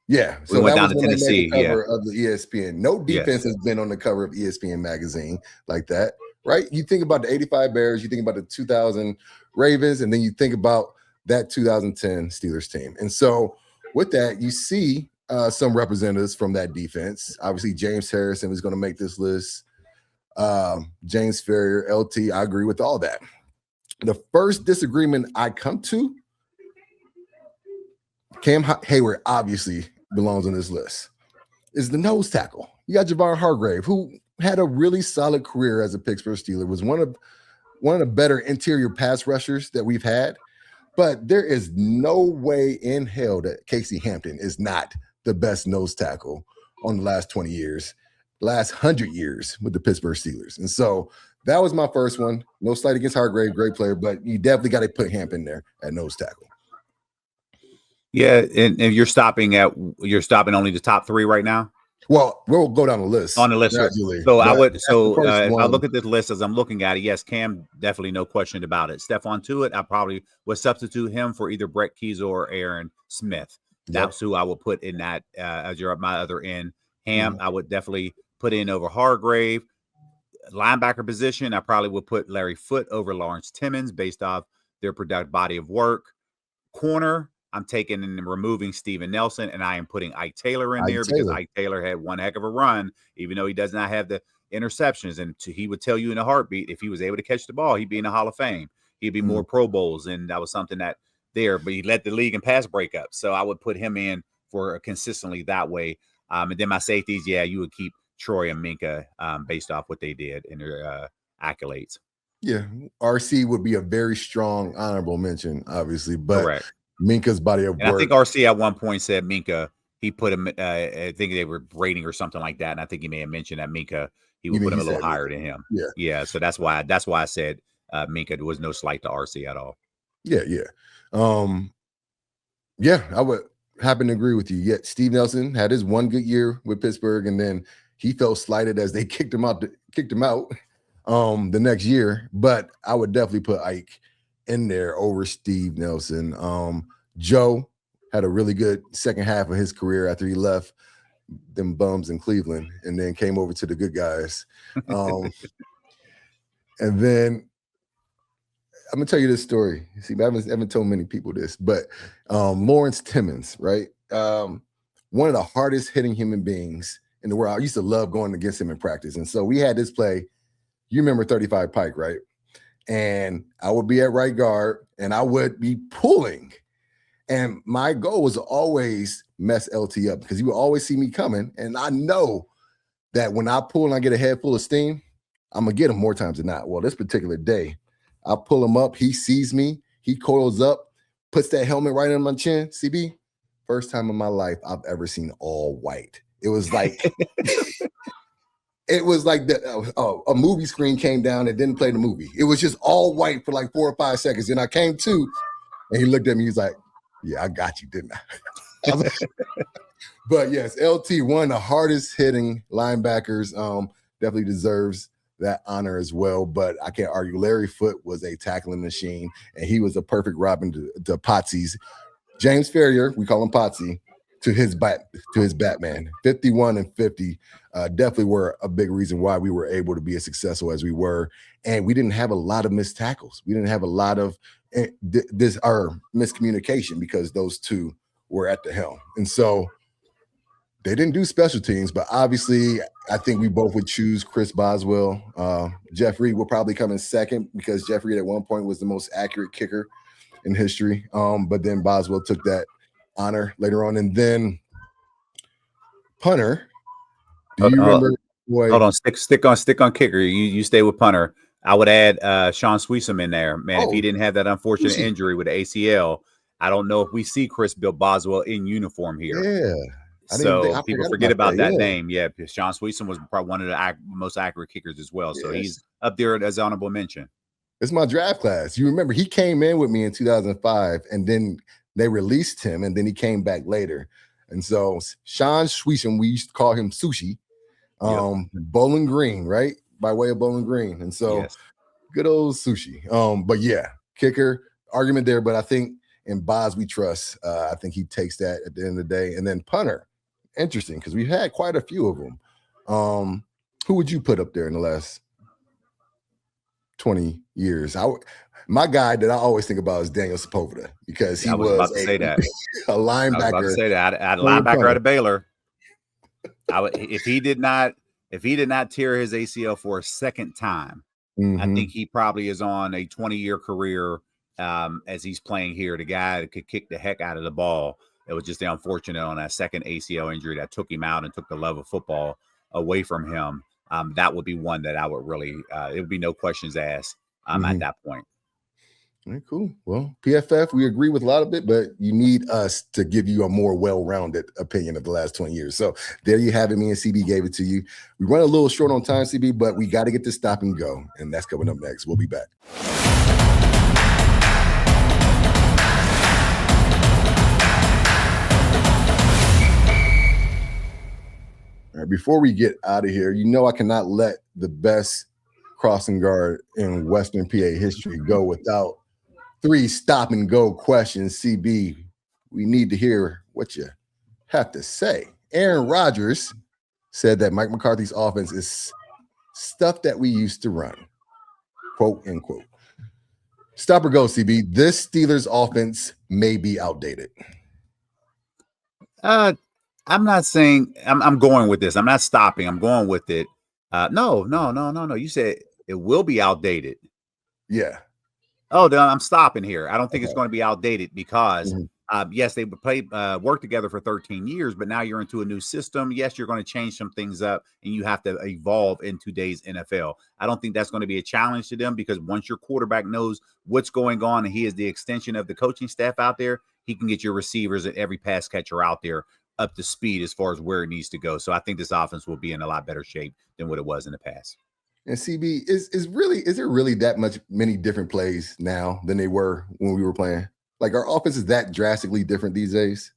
Yeah, so we went down to Tennessee. Of the ESPN. No defense has been on the cover of ESPN magazine like that, right? You think about the 85 Bears, you think about the 2000 Ravens, and then you think about that 2010 Steelers team. And so with that, you see some representatives from that defense. Obviously, James Harrison is going to make this list. James Ferrier, LT, I agree with all that. The first disagreement I come to, Cam Hayward obviously belongs on this list, is the nose tackle. You got Javon Hargrave, who had a really solid career as a Pittsburgh Steeler, was one of the better interior pass rushers that we've had. But there is no way in hell that Casey Hampton is not the best nose tackle on the last 20 years, last 100 years with the Pittsburgh Steelers. And so that was my first one. No slight against Hargrave, great player, but you definitely got to put Hampton there at nose tackle. Yeah, and you're stopping only the top 3 right now. Well, we'll go down the list on the list. So if I look at this list as I'm looking at it, yes, Cam definitely, no question about it. Stephon Tuitt, I probably would substitute him for either Brett Keys or Aaron Smith. That's who I would put in that as my other end. Ham, I would definitely put in over Hargrave. Linebacker position, I probably would put Larry Foote over Lawrence Timmons based off their productive body of work. Corner, I'm taking and removing Steven Nelson, and I am putting Ike Taylor in there because Ike Taylor had one heck of a run, even though he does not have the interceptions. And he would tell you in a heartbeat, if he was able to catch the ball, he'd be in the Hall of Fame. He'd be more Pro Bowls, and that was something but he led the league in pass breakups. So I would put him in for consistently that way. And then my safeties, you would keep Troy and Minka based off what they did in their accolades. Yeah, RC would be a very strong honorable mention, obviously, but correct. Minka's body of work. I think RC at one point said Minka, he put him, I think they were rating or something like that. And I think he may have mentioned that Minka, he would put him a little higher than him. Yeah. So that's why I said Minka. There was no slight to RC at all. Yeah. I would happen to agree with you. Yet Steve Nelson had his one good year with Pittsburgh, and then he felt slighted as they kicked him out the next year. But I would definitely put Ike in there over Steve Nelson. Joe, had a really good second half of his career after he left them bums in Cleveland and then came over to the good guys. And then I'm gonna tell you this story. See, I haven't told many people this, but Lawrence Timmons, right? One of the hardest hitting human beings in the world. I used to love going against him in practice. And so we had this play. You remember 35 Pike, right? And I would be at right guard and I would be pulling. And my goal was to always mess LT up because he would always see me coming. And I know that when I pull and I get a head full of steam, I'm going to get him more times than not. Well, this particular day, I pull him up. He sees me. He coils up, puts that helmet right on my chin. CB, first time in my life I've ever seen all white. It was like a movie screen came down and didn't play the movie. It was just all white for like 4 or 5 seconds. Then I came to, and he looked at me. He's like, "Yeah, I got you, didn't I?" But yes, LT, one of the hardest hitting linebackers, definitely deserves that honor as well. But I can't argue. Larry Foote was a tackling machine, and he was a perfect Robin to Potsy's James Ferrier. We call him Potsy. To his Batman, 51 and 50 definitely were a big reason why we were able to be as successful as we were. And we didn't have a lot of missed tackles. We didn't have a lot of miscommunication because those two were at the helm. And so they didn't do special teams, but obviously I think we both would choose Chris Boswell. Jeffrey will probably come in second because Jeffrey at one point was the most accurate kicker in history. But then Boswell took that honor later on. And then punter. Do you remember? Hold on, stick on kicker. You stay with punter. I would add Sean Sweesom in there, man. If he didn't have that unfortunate injury with the ACL, I don't know if we see Chris Bill Boswell in uniform here. Yeah. So people forget about that name. Yeah, Sean Sweesom was probably one of the most accurate kickers as well. So he's up there as honorable mention. It's my draft class. You remember he came in with me in 2005, and then they released him, and then he came back later. And so Sean Sweesom, we used to call him Sushi, Bowling Green, right? By way of Bowling Green. And so good old Sushi. But yeah, kicker argument there. But I think in Boz we trust. I think he takes that at the end of the day. And then punter, interesting, because we've had quite a few of them. Who would you put up there in the last 20 years? My guy that I always think about is Daniel Sepulveda because he was about to say that. A linebacker. I was about to say that. I had a linebacker out of Baylor. If he did not tear his ACL for a second time, I think he probably is on a 20-year career as he's playing here. The guy that could kick the heck out of the ball. It was just the unfortunate on that second ACL injury that took him out and took the love of football away from him. That would be one that I would really, it would be no questions asked at that point. All right, cool. Well, PFF, we agree with a lot of it, but you need us to give you a more well-rounded opinion of the last 20 years. So there you have it. Me and CB gave it to you. We run a little short on time, CB, but we got to get this stop and go. And that's coming up next. We'll be back. All right, before we get out of here, I cannot let the best crossing guard in Western PA history go without 3 stop and go questions. CB, we need to hear what you have to say. Aaron Rodgers said that Mike McCarthy's offense is stuff that we used to run, quote unquote. Stop or go, CB. This Steelers offense may be outdated. I'm not saying I'm going with this. I'm not stopping. I'm going with it. No. You said it will be outdated. Yeah. Oh, then I'm stopping here. I don't think it's going to be outdated because, yes, they work together for 13 years, but now you're into a new system. Yes, you're going to change some things up and you have to evolve in today's NFL. I don't think that's going to be a challenge to them because once your quarterback knows what's going on and he is the extension of the coaching staff out there, he can get your receivers and every pass catcher out there up to speed as far as where it needs to go. So I think this offense will be in a lot better shape than what it was in the past. And CB, is there really that many different plays now than they were when we were playing? Like our offense is that drastically different these days?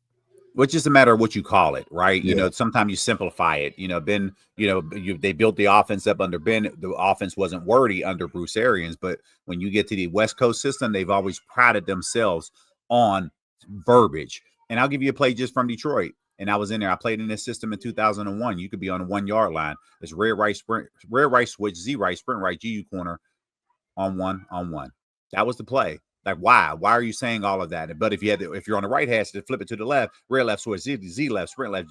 Well, it's just a matter of what you call it, right? Yeah. Sometimes you simplify it. Ben, they built the offense up under Ben. The offense wasn't wordy under Bruce Arians, but when you get to the West Coast system, they've always prided themselves on verbiage And I'll give you a play just from Detroit. And I was in there. I played in this system in 2001. You could be on the 1 yard line. It's red right switch, Z right, sprint right, GU corner on one. That was the play. Like, why? Why are you saying all of that? But if you're on the right hash to flip it to the left, red left switch, Z left, sprint left,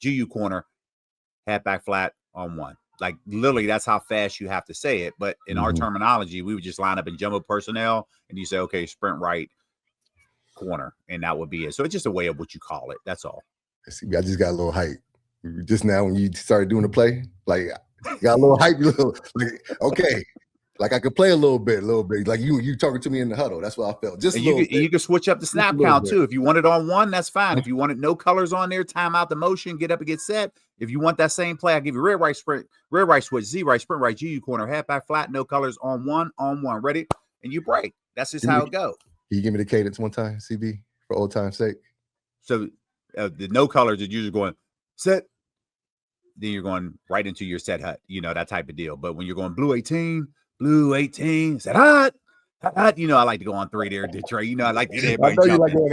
GU corner, halfback flat on 1. Like, literally, that's how fast you have to say it. But in our terminology, we would just line up in jumbo personnel, and you say, okay, sprint right, corner, and that would be it. So it's just a way of what you call it. That's all. See, I just got a little hype. Just now when you started doing the play, like, got a little hype. Like, okay. Like, I could play a little bit. Like, you talking to me in the huddle. That's what I felt. Just you could switch up the snap count, too. If you want it on 1, that's fine. If you want it no colors on there, time out the motion, get up and get set. If you want that same play, I'll give you red right switch, Z right, sprint right, GU corner, halfback flat, no colors on 1. Ready? And you break. That's just how it goes. Can you give me the cadence one time, CB, for old time's sake? So the no colors are usually going set. Then you're going right into your set hut, that type of deal. But when you're going blue 18, set hut. I like to go on 3 there, Detroit. I like to get everybody jumping.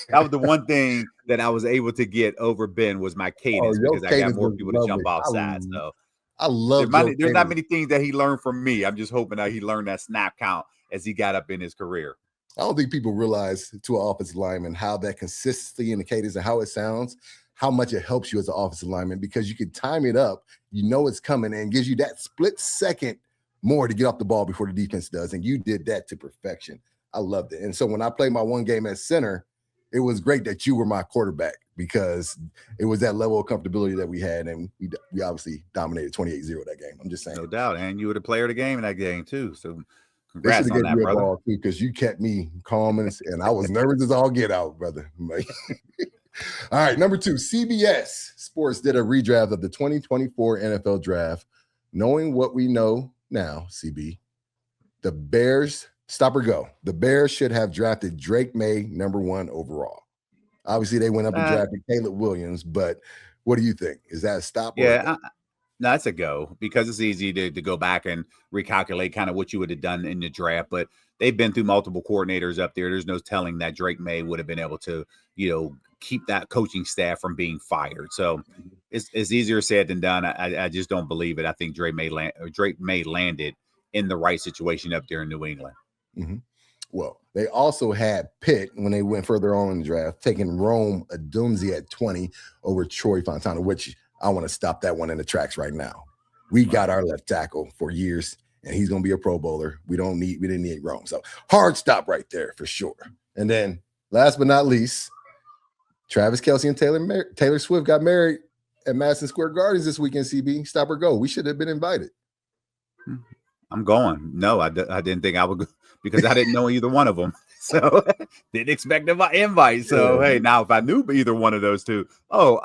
That was the one thing that I was able to get over Ben was my cadence because I got more people to jump off sides. So I love there's not many things that he learned from me. I'm just hoping that he learned that snap count as he got up in his career. I don't think people realize to an offensive lineman how that consistency in the cadence and how it sounds, how much it helps you as an offensive lineman because you can time it up, it's coming and gives you that split second more to get off the ball before the defense does. And you did that to perfection. I loved it. And so when I played my one game at center, it was great that you were my quarterback because it was that level of comfortability that we had. And we obviously dominated 28-0 that game. I'm just saying. No doubt. And you were the player of the game in that game too. So congrats on that, brother. Because you kept me calm and I was nervous as all get out, brother. All right, number 2, CBS Sports did a redraft of the 2024 NFL Draft. Knowing what we know now, CB, the Bears, stop or go. The Bears should have drafted Drake May number 1 overall. Obviously, they went up and drafted Caleb Williams, but what do you think? Is that a stop? Yeah, no, that's a go because it's easy to go back and recalculate kind of what you would have done in the draft, but they've been through multiple coordinators up there. There's no telling that Drake May would have been able to, keep that coaching staff from being fired. So it's easier said than done. I just don't believe it. I think Drake May landed in the right situation up there in New England. Mm-hmm. Well, they also had Pitt when they went further on in the draft, taking Rome Odunze at 20 over Troy Fontana, which I want to stop that one in the tracks right now. We got our left tackle for years, and he's going to be a Pro Bowler. We didn't need Rome. So hard stop right there for sure. And then last but not least, Travis Kelce and Taylor Swift got married at Madison Square Gardens this weekend, CB. Stop or go. We should have been invited. I'm going. No, I didn't think I would go because I didn't know either one of them. So didn't expect an invite. So, hey, now if I knew either one of those two,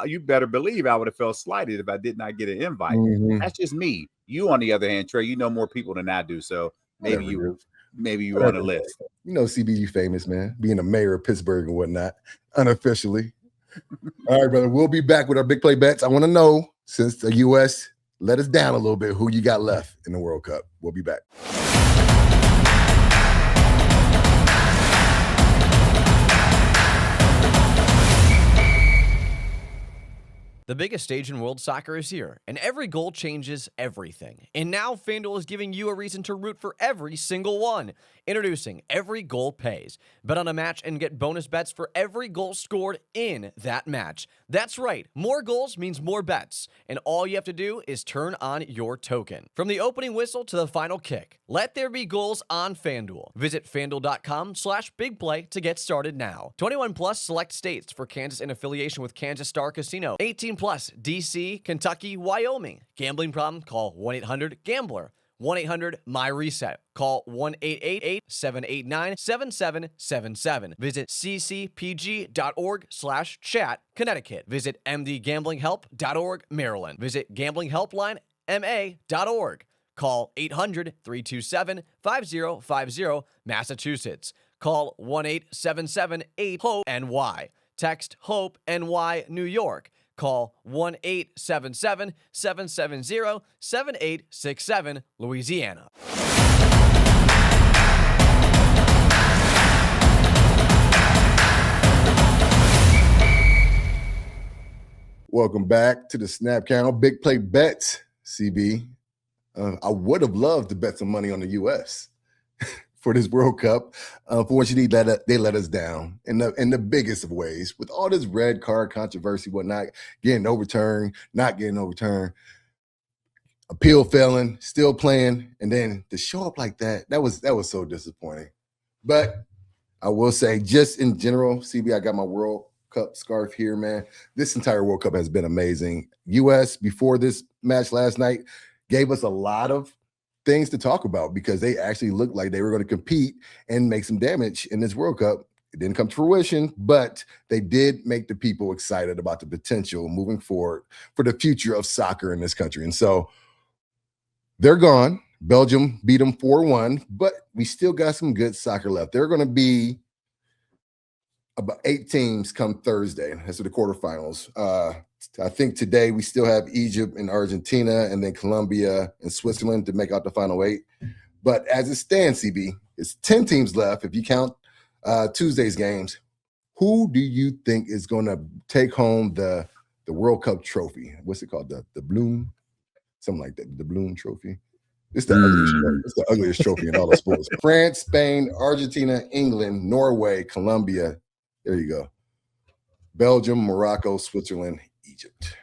you better believe I would have felt slighted if I did not get an invite. Mm-hmm. That's just me. You, on the other hand, Trey, you know more people than I do. So maybe you on the list. CB, you famous, man, being the mayor of Pittsburgh and whatnot, unofficially. All right, brother, we'll be back with our big play bets. I want to know, since the U.S. let us down a little bit, who you got left in the World Cup. We'll be back. The biggest stage in world soccer is here, and every goal changes everything. And now FanDuel is giving you a reason to root for every single one. Introducing Every Goal Pays. Bet on a match and get bonus bets for every goal scored in that match. That's right, more goals means more bets, and all you have to do is turn on your token. From the opening whistle to the final kick, let there be goals on FanDuel. Visit FanDuel.com/bigplay to get started now. 21 plus select states for Kansas in affiliation with Kansas Star Casino. 18 plus DC, Kentucky, Wyoming. Gambling problem? Call 1-800-GAMBLER. 1-800-MY-RESET. Call 1-888-789-7777. Visit ccpg.org/chat, Connecticut. Visit mdgamblinghelp.org, Maryland. Visit gamblinghelplinema.org. Call 800-327-5050, Massachusetts. Call 1-877-8-HOPE-NY. Text HOPE-NY, New York. Call 1-877-770-7867, Louisiana. Welcome back to the Snap Count Big Play Bets, CB. I would have loved to bet some money on the U.S. for this World Cup. Unfortunately, they let us down in the biggest of ways with all this red card controversy, whatnot, getting overturned, not getting overturned, appeal failing, still playing, and then to show up like that was so disappointing. But I will say, just in general, CB, I got my World Cup scarf here, man. This entire World Cup has been amazing. U.S. before this match last night gave us a lot of things to talk about because they actually looked like they were going to compete and make some damage in this World Cup. It didn't come to fruition, but they did make the people excited about the potential moving forward for the future of soccer in this country. And so they're gone. Belgium beat them 4-1, but we still got some good soccer left. They're going to be about 8 teams come Thursday. That's the quarterfinals. I think today we still have Egypt and Argentina and then Colombia and Switzerland to make out the final 8. But as it stands, CB, it's 10 teams left if you count Tuesday's games. Who do you think is going to take home the World Cup trophy? What's it called? The Bloom? Something like that. The Bloom trophy. It's the ugliest trophy in all the sports. France, Spain, Argentina, England, Norway, Colombia. There you go. Belgium, Morocco, Switzerland, Egypt.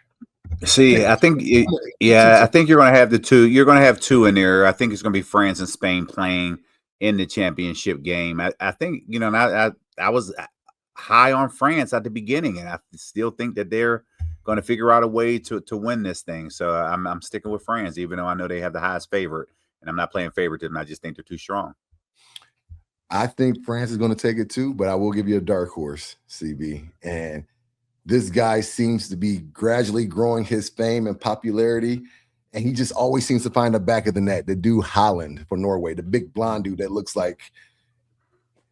See, I think I think you're going to have the two. You're going to have 2 in there. I think it's going to be France and Spain playing in the championship game. I think, you know, and I was high on France at the beginning, and I still think that they're going to figure out a way to win this thing. So I'm sticking with France, even though I know they have the highest favorite, and I'm not playing favoritism. I just think they're too strong. I think France is going to take it too, but I will give you a dark horse, CB. And this guy seems to be gradually growing his fame and popularity, and he just always seems to find the back of the net. The dude Haaland for Norway, the big blonde dude that looks like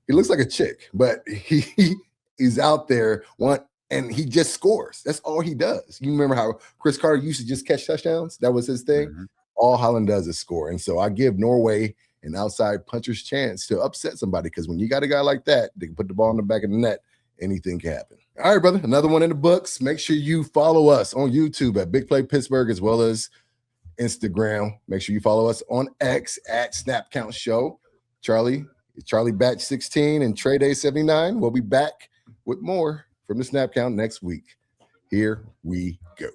a chick, but he's out there and he just scores. That's all he does. You remember how Chris Carter used to just catch touchdowns? That was his thing. Mm-hmm. All Haaland does is score. And so I give Norway an outside puncher's chance to upset somebody, because when you got a guy like that, they can put the ball in the back of the net, anything can happen. All right, brother, another one in the books. Make sure you follow us on YouTube at Big Play Pittsburgh, as well as Instagram. Make sure you follow us on X at Snap Count Show. Charlie Batch 16 and Trai Day 79. We'll be back with more from the Snap Count next week. Here we go.